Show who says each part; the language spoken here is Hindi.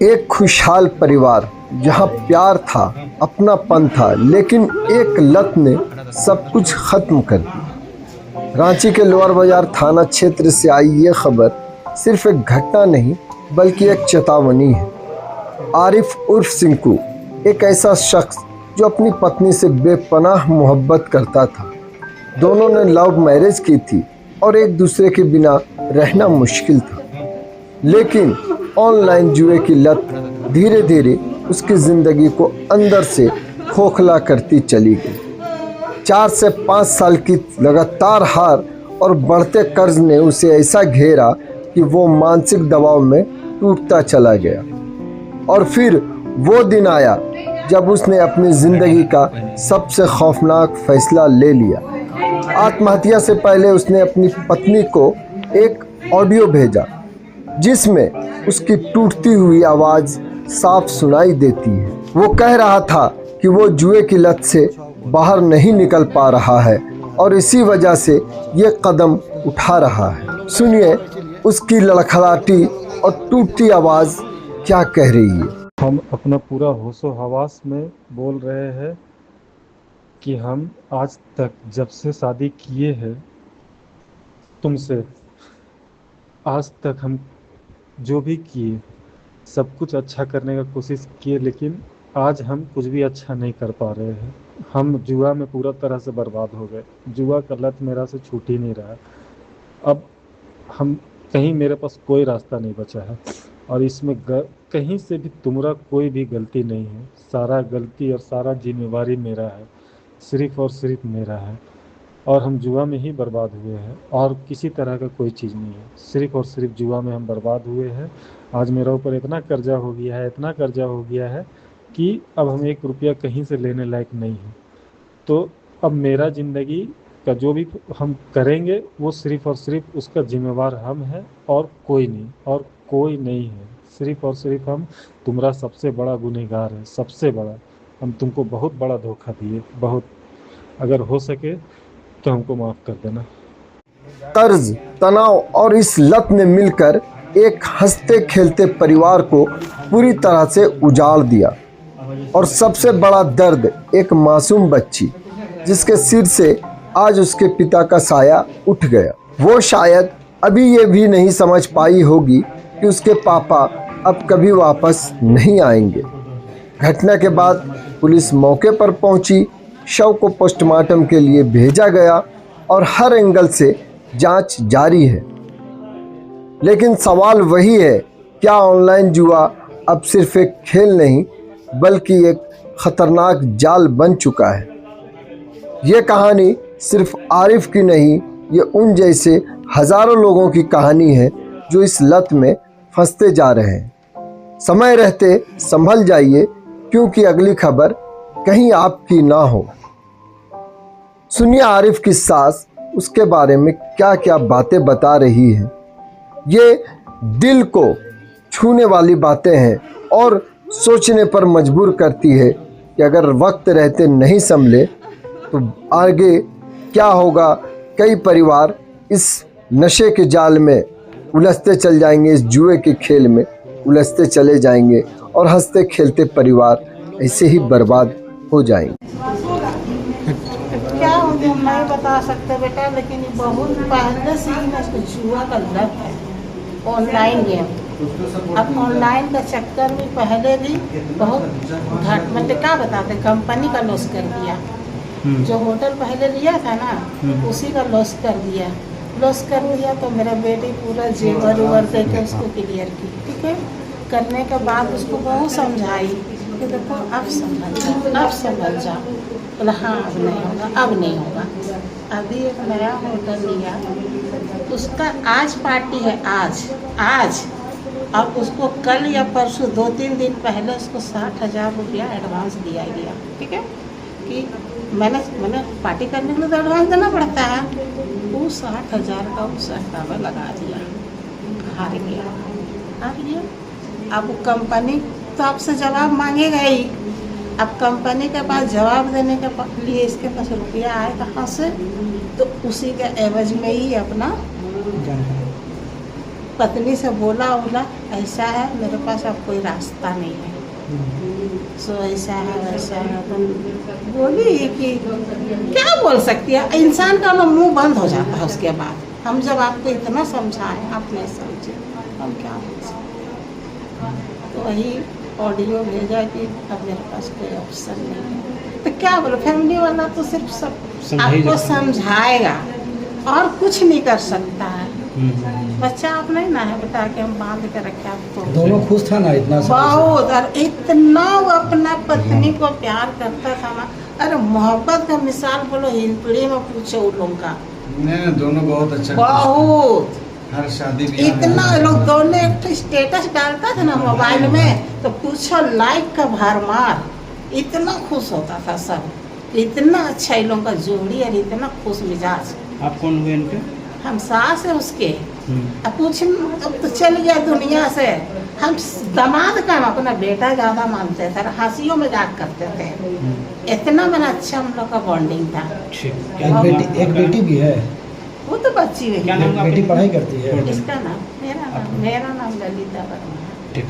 Speaker 1: एक खुशहाल परिवार जहां प्यार था, अपनापन था, लेकिन एक लत ने सब कुछ खत्म कर दिया। रांची के लोअर बाजार थाना क्षेत्र से आई ये खबर सिर्फ एक घटना नहीं बल्कि एक चेतावनी है। आरिफ उर्फ सिंकू एक ऐसा शख्स जो अपनी पत्नी से बेपनाह मोहब्बत करता था। दोनों ने लव मैरिज की थी और एक दूसरे के बिना रहना मुश्किल था, लेकिन ऑनलाइन जुए की लत धीरे धीरे उसकी ज़िंदगी को अंदर से खोखला करती चली गई। 4 से 5 साल की लगातार हार और बढ़ते कर्ज ने उसे ऐसा घेरा कि वो मानसिक दबाव में टूटता चला गया। और फिर वो दिन आया जब उसने अपनी ज़िंदगी का सबसे खौफनाक फैसला ले लिया। आत्महत्या से पहले उसने अपनी पत्नी को एक ऑडियो भेजा जिसमें उसकी टूटती हुई आवाज़ साफ सुनाई देती है। वो कह रहा था कि वो जुए की लत से बाहर नहीं निकल पा रहा है और इसी वजह से ये कदम उठा रहा है। सुनिए उसकी लड़खड़ाती और टूटती आवाज़ क्या कह रही है।
Speaker 2: हम अपना पूरा होशो हवास में बोल रहे हैं कि हम आज तक जब से शादी किए हैं तुमसे, आज तक हम जो भी किए सब कुछ अच्छा करने का कोशिश किए, लेकिन आज हम कुछ भी अच्छा नहीं कर पा रहे हैं। हम जुआ में पूरा तरह से बर्बाद हो गए। जुआ का लत मेरा से छूट ही नहीं रहा। अब हम कहीं, मेरे पास कोई रास्ता नहीं बचा है और इसमें कहीं से भी तुम्हारा कोई भी गलती नहीं है। सारा गलती और सारा जिम्मेवारी मेरा है, सिर्फ़ और सिर्फ मेरा है। और हम जुआ में ही बर्बाद हुए हैं और किसी तरह का कोई चीज़ नहीं है, सिर्फ़ और सिर्फ जुआ में हम बर्बाद हुए हैं। आज मेरा ऊपर इतना कर्जा हो गया है, इतना कर्जा हो गया है कि अब हम 1 रुपया कहीं से लेने लायक नहीं है। तो अब मेरा ज़िंदगी का जो भी हम करेंगे वो सिर्फ़ और सिर्फ उसका जिम्मेवार हम हैं और कोई नहीं, और कोई नहीं है। सिर्फ़ और सिर्फ हम तुम्हारा सबसे बड़ा गुनहगार है, सबसे बड़ा। हम तुमको बहुत बड़ा धोखा दिए, बहुत। अगर हो सके तो हमको माफ़ कर देना।
Speaker 1: कर्ज, तनाव और इस लत ने मिलकर एक हंसते खेलते परिवार को पूरी तरह से उजाड़ दिया। और सबसे बड़ा दर्द एक मासूम बच्ची जिसके सिर से आज उसके पिता का साया उठ गया। वो शायद अभी ये भी नहीं समझ पाई होगी कि उसके पापा अब कभी वापस नहीं आएंगे। घटना के बाद पुलिस मौके पर पहुंची, शव को पोस्टमार्टम के लिए भेजा गया और हर एंगल से जांच जारी है। लेकिन सवाल वही है, क्या ऑनलाइन जुआ अब सिर्फ एक खेल नहीं बल्कि एक खतरनाक जाल बन चुका है। ये कहानी सिर्फ आरिफ की नहीं, ये उन जैसे हज़ारों लोगों की कहानी है जो इस लत में फंसते जा रहे हैं। समय रहते संभल जाइए, क्योंकि अगली खबर कहीं आपकी ना हो। सुनिए आरिफ की सास उसके बारे में क्या क्या बातें बता रही है। ये दिल को छूने वाली बातें हैं और सोचने पर मजबूर करती है कि अगर वक्त रहते नहीं संभले तो आगे क्या होगा। कई परिवार इस नशे के जाल में उलझते चल जाएंगे, इस जुए के खेल में उलझते चले जाएंगे और हंसते खेलते परिवार ऐसे ही बर्बाद हो जाएंगे।
Speaker 3: क्या होगा नहीं बता सकते बेटा, लेकिन ये बहुत पहले से ही इसको जुआ का लत है। ऑनलाइन गेम, अब ऑनलाइन का चक्कर में पहले भी बहुत मतलब क्या बताते, कंपनी का लॉस कर दिया। जो होटल पहले लिया था ना उसी का लॉस कर दिया। तो मेरा बेटी पूरा जेवर उवर दे के उसको क्लियर की, ठीक है। करने के बाद उसको बहुत समझाई कि देखो अब समझ जा। बोला हाँ अब नहीं होगा। अभी एक नया होटल लिया, उसका आज पार्टी है, आज अब उसको कल या परसों 2-3 दिन पहले उसको 60,000 रुपया एडवांस दिया गया, ठीक है। कि मैंने पार्टी करने के लिए तो एडवांस देना पड़ता है। वो 60,000 का उस अहकावा लगा दिया, हार गया। अब कंपनी तो आपसे जवाब मांगेगा ही। अब कंपनी के पास जवाब देने के लिए इसके पास रुपया आए कहाँ से, तो उसी के एवज में ही अपना पत्नी से बोला ऐसा है, मेरे पास अब कोई रास्ता नहीं है, सो ऐसा है वैसा है। तो बोली कि क्या बोल सकती है, इंसान का ना मुंह बंद हो जाता है उसके बाद। हम जब आपको इतना समझाएं आप नहीं समझे, हम क्या बोल सकते। तो वही ऑडियो भेजा कि अब मेरे पास कोई ऑप्शन नहीं है। तो क्या बोलो, फैमिली वाला तो सिर्फ सब आपको समझाएगा और कुछ नहीं कर सकता है। बच्चा आप नहीं ना है बेटा कि हम बांध के रखे आपको।
Speaker 4: दोनों खुश था ना इतना
Speaker 3: बहुत, और इतना वो अपना पत्नी को प्यार करता था ना। अरे मोहब्बत का मिसाल बोलो हिंदुड़ी में पूछो उन लोगों का।
Speaker 5: नहीं, दोनों बहुत अच्छा
Speaker 3: बहुत,
Speaker 5: हर शादी भी
Speaker 3: इतना लोग दोनों एक स्टेटस डालता था ना मोबाइल में, तो पूछो लाइक का भरमार, इतना खुश होता था सब। इतना अच्छा इन लोगों का जोड़ी और इतना खुश मिजाज।
Speaker 4: आप कौन हुए इनके?
Speaker 3: हम सास है उसके। अब पूछ, अब तो चल गया दुनिया से। हम दामाद का हम अपना बेटा ज्यादा मानते थे, हंसियों मजाक करते थे। इतना बड़ा अच्छा हम लोग का बॉन्डिंग था।
Speaker 4: एक बेटी भी है?
Speaker 3: वो तो बच्ची हुई
Speaker 4: बेटी पढ़ाई करती है?
Speaker 3: इसका नाम, मेरा नाम ललिता वर्मा है।
Speaker 4: ठीक।